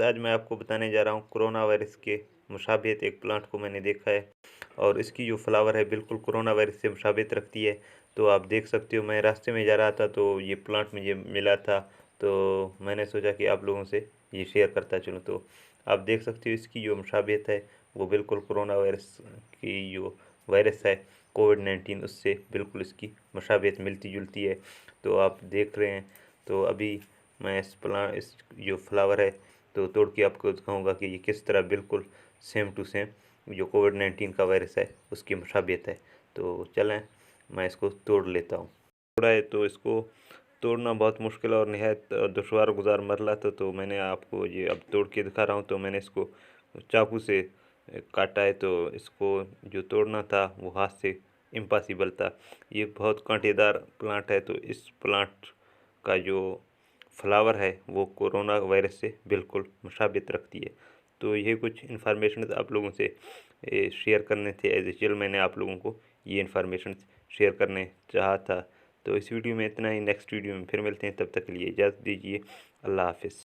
आज मैं आपको बताने जा रहा हूँ कोरोना वायरस के मुशाबियत एक प्लांट को मैंने देखा है और इसकी जो फ्लावर है बिल्कुल कोरोना वायरस से मुशाबियत रखती है। तो आप देख सकते हो, मैं रास्ते में जा रहा था तो ये प्लांट मुझे मिला था, तो मैंने सोचा कि आप लोगों से ये शेयर करता चलूँ। तो आप देख सकते हो इसकी जो मुशाबियत है वो बिल्कुल कोरोना वायरस की जो वायरस है कोविड-19 उससे बिल्कुल इसकी मुशाबियत मिलती जुलती है। तो आप देख रहे हैं। तो अभी मैं इस जो फ्लावर है तो तोड़ के आपको दिखाऊंगा कि ये किस तरह बिल्कुल सेम टू सेम जो कोविड-19 का वायरस है उसकी मुशाबियत है। तो चलें, मैं इसको तोड़ लेता हूँ। तोड़ा है तो इसको तोड़ना बहुत मुश्किल और निहायत दुश्वार गुजार मरला था। तो मैंने आपको ये अब तोड़ के दिखा रहा हूँ। तो मैंने इसको चाकू से काटा है। तो इसको जो तोड़ना था वो हाथ से इम्पॉसिबल था। ये बहुत कांटेदार प्लांट है। तो इस प्लांट का जो फ्लावर है वो कोरोना वायरस से बिल्कुल मुशाबित रखती है। तो ये कुछ इन्फॉर्मेशन आप लोगों से शेयर करने थे। एज यूजुअल मैंने आप लोगों को ये इन्फॉर्मेशन शेयर करने चाहा था। तो इस वीडियो में इतना ही। नेक्स्ट वीडियो में फिर मिलते हैं, तब तक के लिए इजाज़त दीजिए। अल्लाह हाफिज़।